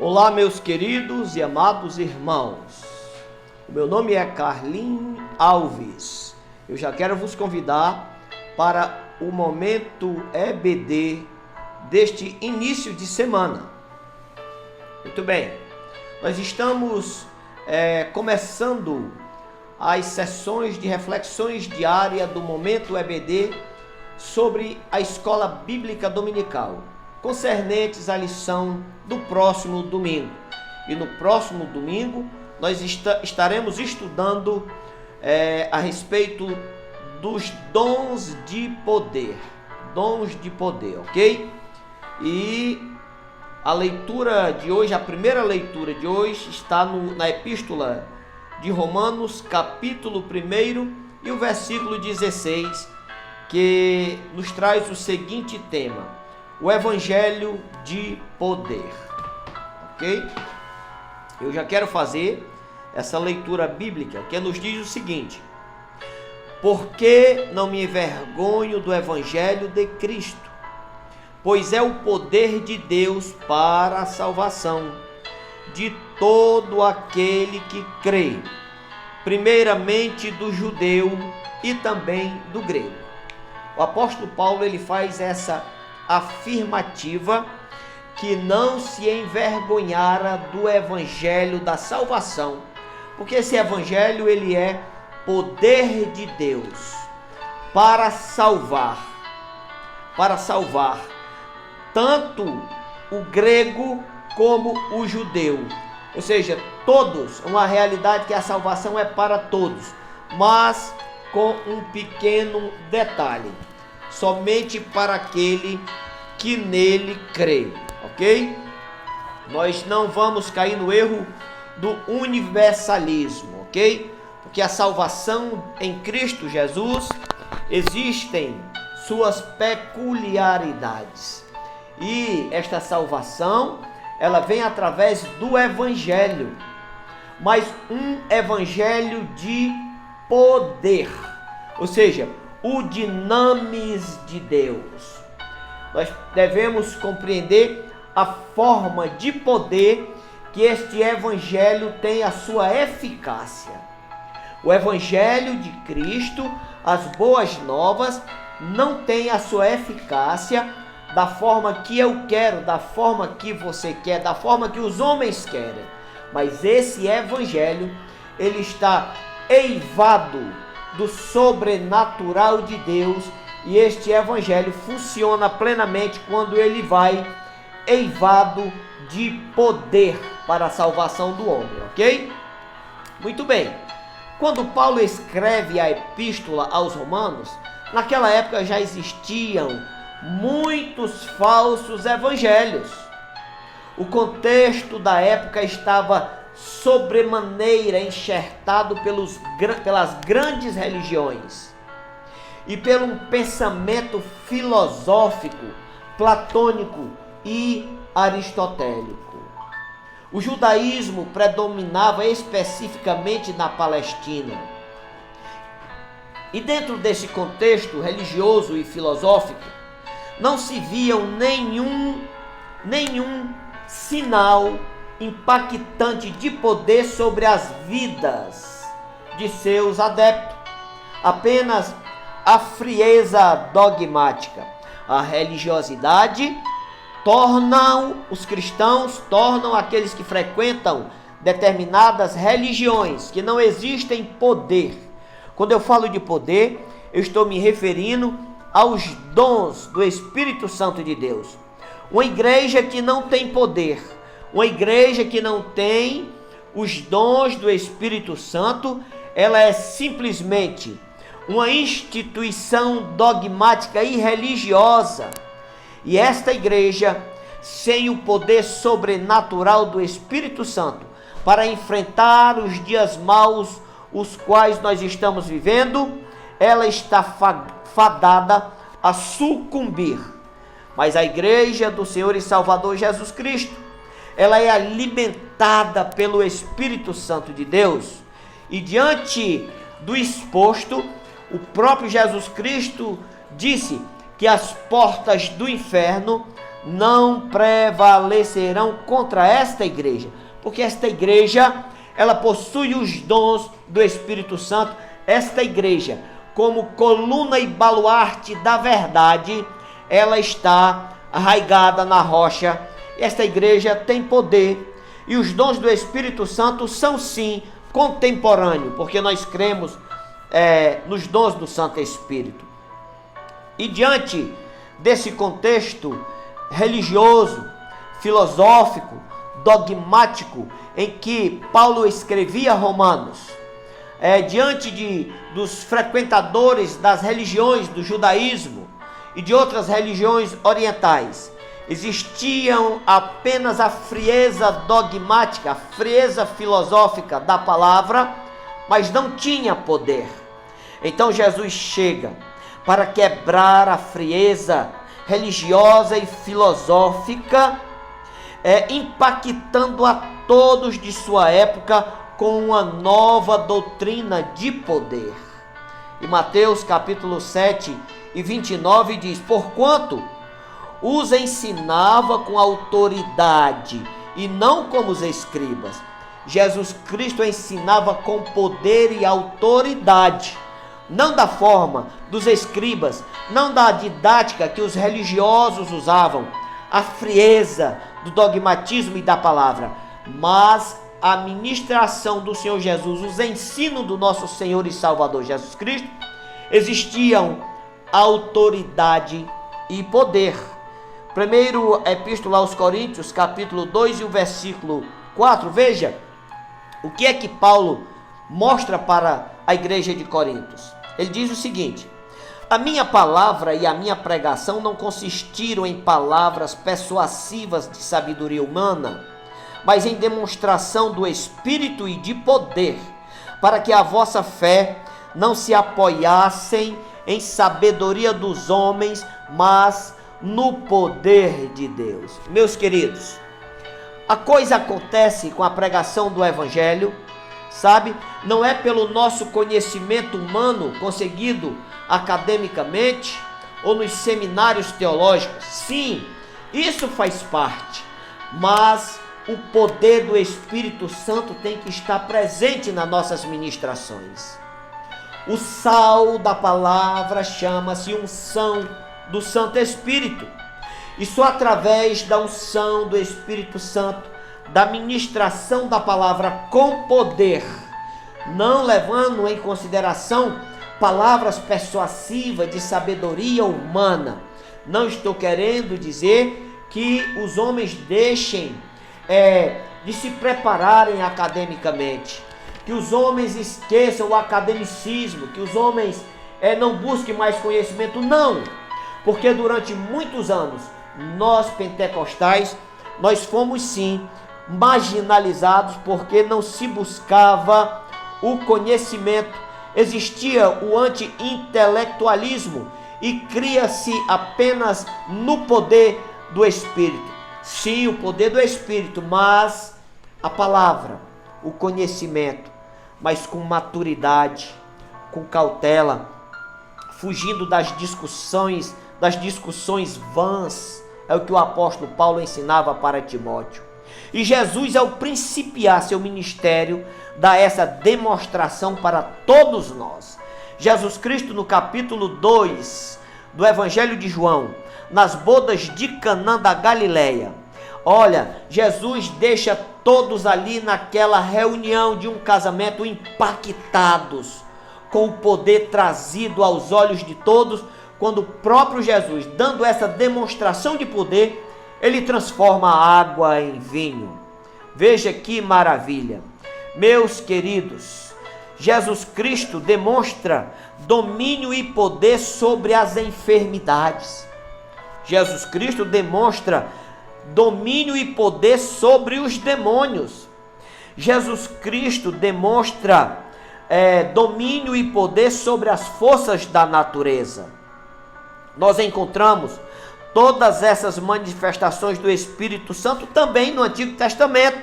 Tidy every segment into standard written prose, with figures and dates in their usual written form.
Olá, meus queridos e amados irmãos. O meu nome é Carlinhos Alves. Eu já quero vos convidar para o momento EBD deste início de semana. Muito bem, nós estamos começando as sessões de reflexões diárias do momento EBD sobre a escola bíblica dominical, concernentes à lição do próximo domingo. E no próximo domingo nós estaremos estudando a respeito dos dons de poder. Dons de poder, ok? E a leitura de hoje, a primeira leitura de hoje está na epístola de Romanos, capítulo 1 e o versículo 16, que nos traz o seguinte tema: o Evangelho de poder. Ok? Eu já quero fazer essa leitura bíblica que nos diz o seguinte: porque não me envergonho do Evangelho de Cristo, pois é o poder de Deus para a salvação de todo aquele que crê, primeiramente do judeu e também do grego. O apóstolo Paulo ele faz essa afirmativa que não se envergonhara do evangelho da salvação, porque esse evangelho ele é poder de Deus para salvar tanto o grego como o judeu, ou seja, todos. Uma realidade que a salvação é para todos, mas com um pequeno detalhe: somente para aquele que nele crê, ok? Nós não vamos cair no erro do universalismo, ok? Porque a salvação em Cristo Jesus existem suas peculiaridades, e esta salvação ela vem através do Evangelho, mas um Evangelho de poder, ou seja, o dinamis de Deus. Nós devemos compreender a forma de poder que este Evangelho tem a sua eficácia. O Evangelho de Cristo, as boas novas, não tem a sua eficácia da forma que eu quero, da forma que você quer, da forma que os homens querem. Mas esse Evangelho, ele está eivado do sobrenatural de Deus, e este Evangelho funciona plenamente quando ele vai eivado de poder para a salvação do homem, ok? Muito bem. Quando Paulo escreve a epístola aos Romanos, naquela época já existiam muitos falsos evangelhos. O contexto da época estava sobremaneira enxertado pelas grandes religiões e pelo um pensamento filosófico, platônico e aristotélico. O judaísmo predominava especificamente na Palestina. E dentro desse contexto religioso e filosófico, não se viam nenhum sinal impactante de poder sobre as vidas de seus adeptos. Apenas a frieza dogmática. A religiosidade os cristãos tornam aqueles que frequentam determinadas religiões que não existem poder. Quando eu falo de poder, eu estou me referindo aos dons do Espírito Santo de Deus. Uma igreja que não tem poder, uma igreja que não tem os dons do Espírito Santo, ela é simplesmente uma instituição dogmática e religiosa. E esta igreja, sem o poder sobrenatural do Espírito Santo para enfrentar os dias maus os quais nós estamos vivendo, ela está fadada a sucumbir. Mas a igreja do Senhor e Salvador Jesus Cristo, ela é alimentada pelo Espírito Santo de Deus. E diante do exposto, o próprio Jesus Cristo disse que as portas do inferno não prevalecerão contra esta igreja, porque esta igreja, ela possui os dons do Espírito Santo. Esta igreja, como coluna e baluarte da verdade, ela está arraigada na rocha. Esta igreja tem poder, e os dons do Espírito Santo são sim contemporâneos, porque nós cremos nos dons do Santo Espírito. E diante desse contexto religioso, filosófico, dogmático, em que Paulo escrevia Romanos, diante dos frequentadores das religiões do judaísmo e de outras religiões orientais, existiam apenas a frieza dogmática, a frieza filosófica da palavra, mas não tinha poder. Então Jesus chega para quebrar a frieza religiosa e filosófica, impactando a todos de sua época com uma nova doutrina de poder. E Mateus capítulo 7 e 29 diz: porquanto os ensinava com autoridade e não como os escribas. Jesus Cristo ensinava com poder e autoridade, não da forma dos escribas, não da didática que os religiosos usavam, a frieza do dogmatismo e da palavra, mas a ministração do Senhor Jesus, os ensinos do nosso Senhor e Salvador Jesus Cristo, existiam autoridade e poder. Primeiro epístola aos Coríntios, capítulo 2 e o versículo 4, veja o que é que Paulo mostra para a igreja de Coríntios. Ele diz o seguinte: a minha palavra e a minha pregação não consistiram em palavras persuasivas de sabedoria humana, mas em demonstração do Espírito e de poder, para que a vossa fé não se apoiassem em sabedoria dos homens, mas no poder de Deus. Meus queridos, a coisa acontece com a pregação do Evangelho, sabe? Não é pelo nosso conhecimento humano conseguido academicamente ou nos seminários teológicos. Sim, isso faz parte, mas o poder do Espírito Santo tem que estar presente nas nossas ministrações. O sal da palavra chama-se unção do Santo Espírito. E só através da unção do Espírito Santo, da ministração da palavra com poder, não levando em consideração palavras persuasivas de sabedoria humana. Não estou querendo dizer que os homens deixem de se prepararem academicamente, que os homens esqueçam o academicismo, que os homens não busquem mais conhecimento. Não, porque durante muitos anos nós pentecostais, nós fomos sim marginalizados, porque não se buscava o conhecimento, existia o anti-intelectualismo e cria-se apenas no poder do Espírito. Sim, o poder do Espírito, mas a palavra, o conhecimento, mas com maturidade, com cautela, fugindo das discussões vãs. É o que o apóstolo Paulo ensinava para Timóteo. E Jesus, ao principiar seu ministério, dá essa demonstração para todos nós. Jesus Cristo, no capítulo 2 do Evangelho de João, nas bodas de Canaã da Galileia, olha, Jesus deixa todos ali naquela reunião de um casamento impactados com o poder trazido aos olhos de todos, quando o próprio Jesus, dando essa demonstração de poder, ele transforma a água em vinho. Veja que maravilha. Meus queridos, Jesus Cristo demonstra domínio e poder sobre as enfermidades. Jesus Cristo demonstra domínio e poder sobre os demônios. Jesus Cristo demonstra domínio e poder sobre as forças da natureza. Nós encontramos todas essas manifestações do Espírito Santo também no Antigo Testamento.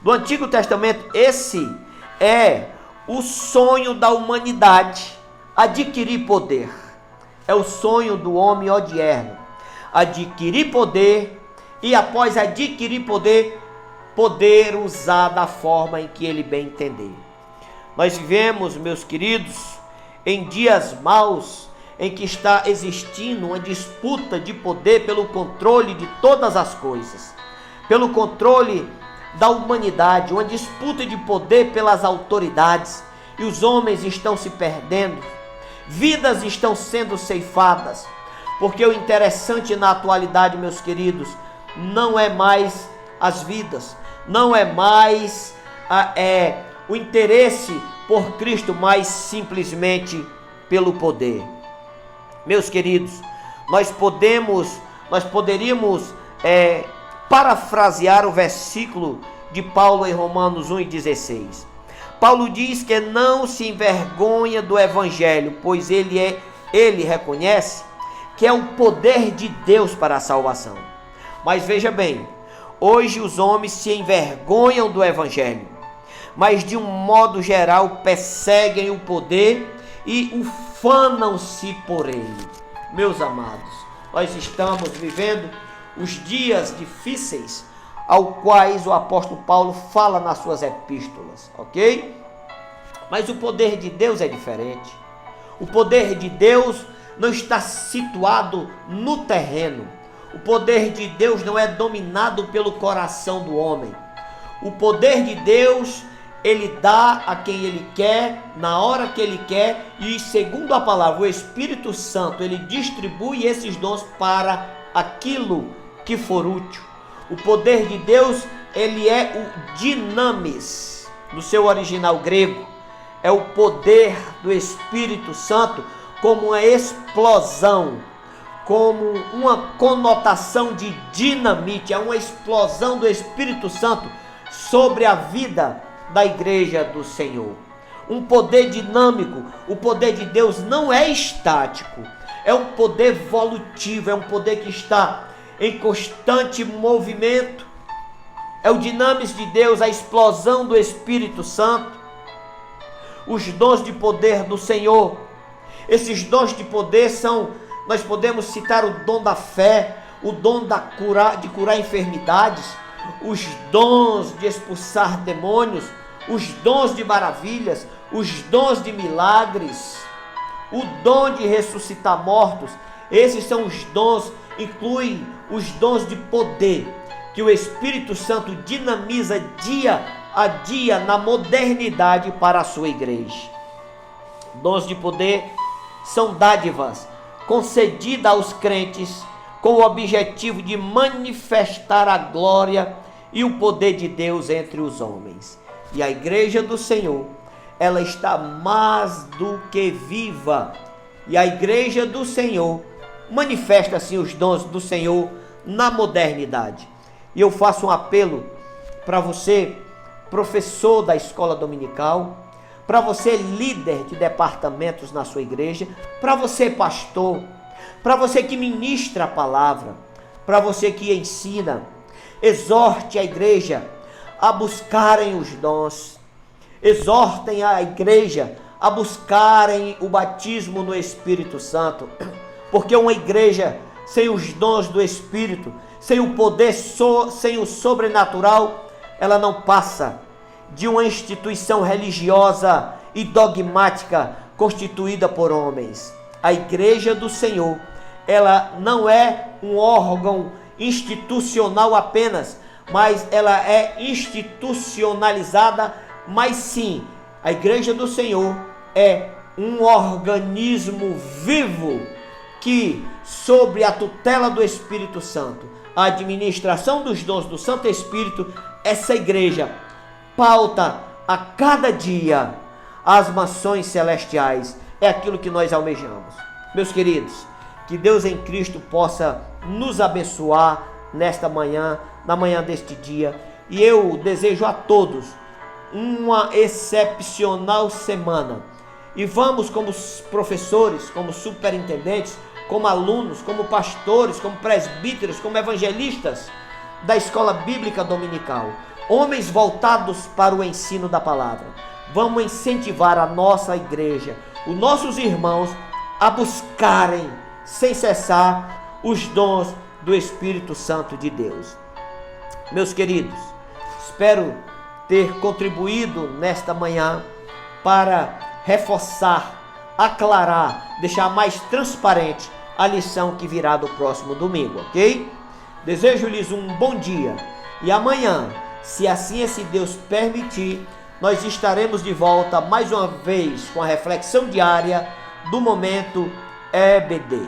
No Antigo Testamento, esse é o sonho da humanidade, adquirir poder. É o sonho do homem odierno. Adquirir poder e, após adquirir poder, poder usar da forma em que ele bem entender. Nós vivemos, meus queridos, em dias maus, em que está existindo uma disputa de poder pelo controle de todas as coisas, pelo controle da humanidade, uma disputa de poder pelas autoridades, e os homens estão se perdendo, vidas estão sendo ceifadas, porque o interessante na atualidade, meus queridos, não é mais as vidas, não é mais o interesse por Cristo, mas simplesmente pelo poder. Meus queridos, nós poderíamos parafrasear o versículo de Paulo em Romanos 1:16. Paulo diz que não se envergonha do evangelho, pois ele reconhece que é o poder de Deus para a salvação. Mas veja bem, hoje os homens se envergonham do evangelho, mas de um modo geral perseguem o poder e ufanam-se por ele. Meus amados, nós estamos vivendo os dias difíceis ao quais o apóstolo Paulo fala nas suas epístolas, ok? Mas o poder de Deus é diferente. O poder de Deus não está situado no terreno. O poder de Deus não é dominado pelo coração do homem. O poder de Deus, ele dá a quem ele quer, na hora que ele quer, e segundo a palavra, o Espírito Santo, ele distribui esses dons para aquilo que for útil. O poder de Deus, ele é o dinamis, no seu original grego. É o poder do Espírito Santo como uma explosão, como uma conotação de dinamite, é uma explosão do Espírito Santo sobre a vida da igreja do Senhor. Um poder dinâmico. O poder de Deus não é estático, é um poder volutivo, é um poder que está em constante movimento. É o dinamis de Deus, a explosão do Espírito Santo. Os dons de poder do Senhor, esses dons de poder são, nós podemos citar o dom da fé, o dom de curar enfermidades, os dons de expulsar demônios, os dons de maravilhas, os dons de milagres, o dom de ressuscitar mortos. Esses são os dons, incluem os dons de poder que o Espírito Santo dinamiza dia a dia na modernidade para a sua igreja. Dons de poder são dádivas concedidas aos crentes com o objetivo de manifestar a glória e o poder de Deus entre os homens. E a igreja do Senhor, ela está mais do que viva. E a igreja do Senhor manifesta assim os dons do Senhor na modernidade. E eu faço um apelo para você, professor da escola dominical, para você, líder de departamentos na sua igreja, para você, pastor, para você que ministra a palavra, para você que ensina. Exorte a igreja a buscarem os dons, exortem a igreja a buscarem o batismo no Espírito Santo, porque uma igreja sem os dons do Espírito, sem o poder, sem o sobrenatural, ela não passa de uma instituição religiosa e dogmática constituída por homens. A igreja do Senhor, ela não é um órgão institucional apenas, mas ela é institucionalizada, mas sim, a igreja do Senhor é um organismo vivo que, sob a tutela do Espírito Santo, a administração dos dons do Santo Espírito, essa igreja pauta a cada dia as mansões celestiais. É aquilo que nós almejamos. Meus queridos, que Deus em Cristo possa nos abençoar nesta manhã, na manhã deste dia. E eu desejo a todos uma excepcional semana. E vamos, como professores, como superintendentes, como alunos, como pastores, como presbíteros, como evangelistas da escola bíblica dominical, homens voltados para o ensino da palavra, vamos incentivar a nossa igreja, os nossos irmãos, a buscarem sem cessar os dons do Espírito Santo de Deus. Meus queridos, espero ter contribuído nesta manhã para reforçar, aclarar, deixar mais transparente a lição que virá do próximo domingo, ok? Desejo-lhes um bom dia e amanhã, se assim esse Deus permitir, nós estaremos de volta mais uma vez com a reflexão diária do Momento EBD.